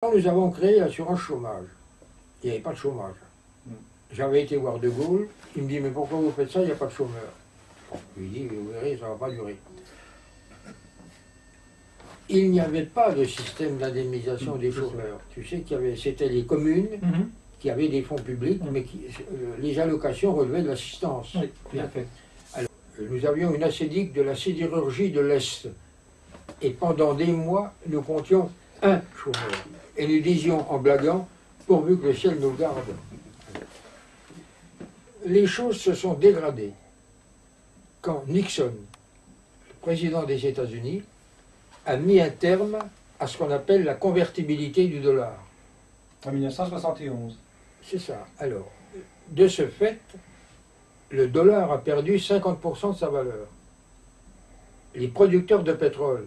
Nous avons créé l'assurance chômage. Il n'y avait pas de chômage. J'avais été voir De Gaulle, il me dit « Mais pourquoi vous faites ça, il n'y a pas de chômeurs ?» Je lui dis « Vous verrez, ça ne va pas durer. » Il n'y avait pas de système d'indemnisation des chômeurs. Tu sais c'était les communes qui avaient des fonds publics, mais les allocations relevaient de l'assistance. Oui, tout à fait. Alors, nous avions une acédique de la sidérurgie de l'Est. Et pendant des mois, nous comptions un chômeur. Et nous disions en blaguant, pourvu que le ciel nous garde. Les choses se sont dégradées quand Nixon, le président des États-Unis, a mis un terme à ce qu'on appelle la convertibilité du dollar. En 1971. C'est ça. Alors, de ce fait, le dollar a perdu 50% de sa valeur. Les producteurs de pétrole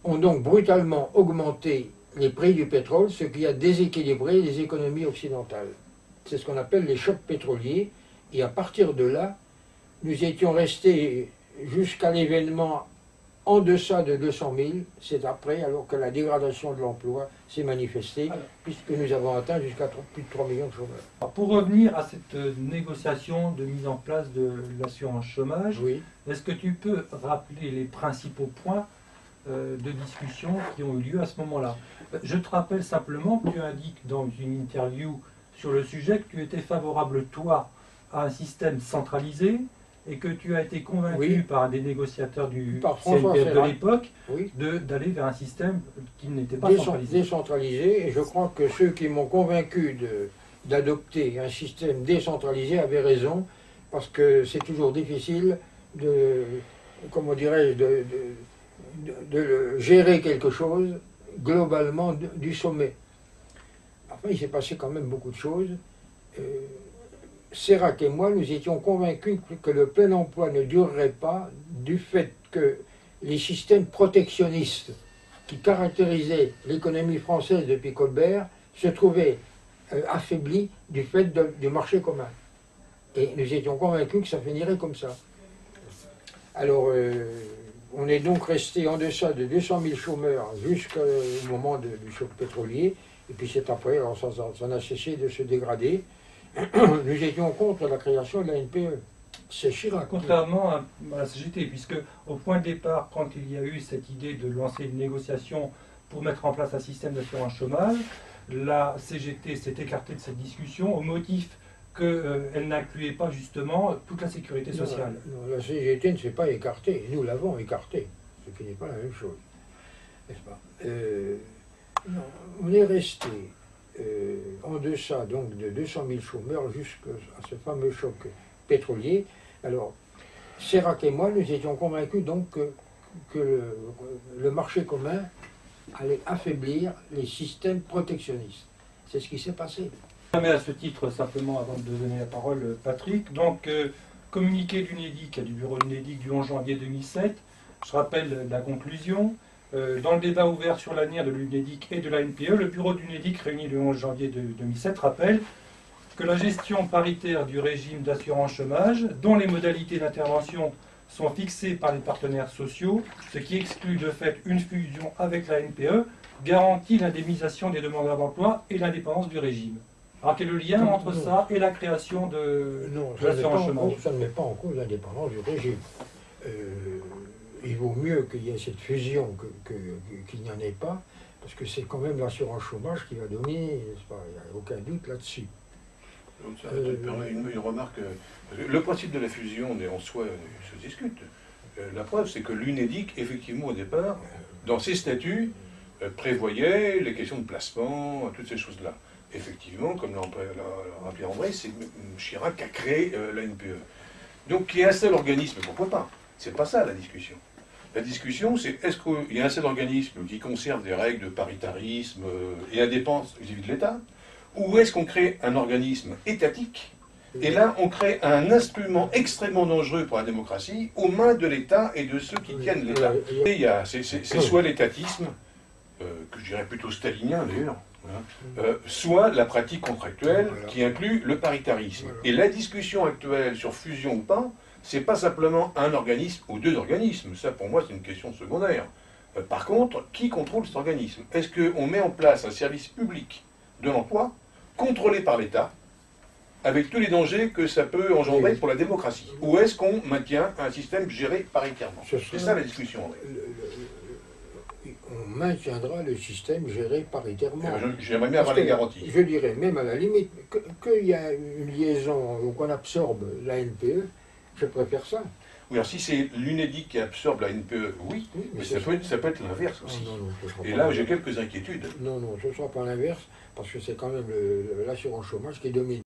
ont donc brutalement augmenté les prix du pétrole, ce qui a déséquilibré les économies occidentales. C'est ce qu'on appelle les chocs pétroliers. Et à partir de là, nous étions restés jusqu'à l'événement en deçà de 200 000. C'est après, alors que la dégradation de l'emploi s'est manifestée, puisque nous avons atteint jusqu'à plus de 3 millions de chômeurs. Alors pour revenir à cette négociation de mise en place de l'assurance chômage, Oui. Est-ce que tu peux rappeler les principaux points de discussion qui ont eu lieu à ce moment-là? Je te rappelle simplement que tu indiques dans une interview sur le sujet que tu étais favorable, toi, à un système centralisé et que tu as été convaincu par des négociateurs du CNPF de l'époque d'aller vers un système qui n'était pas centralisé. Décentralisé, et je crois que ceux qui m'ont convaincu d'adopter un système décentralisé avaient raison, parce que c'est toujours difficile de, comment dirais-je, de gérer quelque chose globalement du sommet. Enfin, il s'est passé quand même beaucoup de choses. Serac et moi, nous étions convaincus que le plein emploi ne durerait pas du fait que les systèmes protectionnistes qui caractérisaient l'économie française depuis Colbert se trouvaient affaiblis du fait du marché commun. Et nous étions convaincus que ça finirait comme ça. Alors, on est donc resté en deçà de 200 000 chômeurs jusqu'au moment du choc pétrolier. Et puis c'est après, alors ça n'a cessé de se dégrader. Nous étions contre la création de la NPE. C'est Chirac. Contrairement à la CGT, puisque au point de départ, quand il y a eu cette idée de lancer une négociation pour mettre en place un système d'assurance chômage, la CGT s'est écartée de cette discussion au motif qu'elle n'incluait pas justement toute la sécurité sociale. Non, la CGT ne s'est pas écartée, nous l'avons écartée, ce qui n'est pas la même chose. N'est-ce pas non, on est resté en deçà donc de 200 000 chômeurs jusqu'à ce fameux choc pétrolier. Alors, Serac et moi, nous étions convaincus donc que le marché commun allait affaiblir les systèmes protectionnistes. C'est ce qui s'est passé. Mais à ce titre, simplement avant de donner la parole, Patrick, donc communiqué d'UNEDIC, du bureau d'UNEDIC du 11 janvier 2007, je rappelle la conclusion. Dans le débat ouvert sur l'avenir de l'UNEDIC et de la NPE, le bureau d'UNEDIC réuni le 11 janvier 2007 rappelle que la gestion paritaire du régime d'assurance chômage, dont les modalités d'intervention sont fixées par les partenaires sociaux, ce qui exclut de fait une fusion avec la NPE, garantit l'indemnisation des demandeurs d'emploi et l'indépendance du régime. Alors quel est le lien entre ça et la création de l'assurance chômage? Ça ne met pas en cause l'indépendance du régime. Il vaut mieux qu'il y ait cette fusion qu'il n'y en ait pas, parce que c'est quand même l'assurance chômage qui va dominer, n'est-ce pas? Il n'y a aucun doute là-dessus. Donc ça te permet une remarque. Le principe de la fusion, en soi, se discute. La preuve, c'est que l'UNEDIC, effectivement, au départ, dans ses statuts, prévoyait les questions de placement, toutes ces choses-là. Effectivement, comme l'a rappelé André, c'est Chirac qui a créé la NPE. Donc, qu'il y ait un seul organisme, pourquoi pas? C'est pas ça la discussion. La discussion, c'est est-ce qu'il y a un seul organisme qui conserve des règles de paritarisme et indépendance vis-à-vis de l'État, ou est-ce qu'on crée un organisme étatique, et là, on crée un instrument extrêmement dangereux pour la démocratie aux mains de l'État et de ceux qui tiennent l'État. C'est soit l'étatisme, que je dirais plutôt stalinien d'ailleurs, soit la pratique contractuelle qui inclut le paritarisme. Et la discussion actuelle sur fusion ou pas, c'est pas simplement un organisme ou deux organismes. Ça, pour moi, c'est une question secondaire. Par contre, qui contrôle cet organisme? Est-ce qu'on met en place un service public de l'emploi contrôlé par l'État, avec tous les dangers que ça peut engendrer Oui. pour la démocratie? Ou est-ce qu'on maintient un système géré paritairement? C'est ça la discussion. On maintiendra le système géré paritairement. J'aimerais bien avoir Parce les que, garanties. je dirais, même à la limite, qu'il y a une liaison ou qu'on absorbe la NPE, je préfère ça. Oui, alors si c'est l'UNEDIC qui absorbe la NPE, oui, Oui, mais ce ça peut être l'inverse sera- aussi. non, non, ce sera Et pas là, l'inverse. j'ai quelques inquiétudes. Non, non, ce ne sera pas l'inverse, parce que c'est quand même l'assurance chômage qui domine.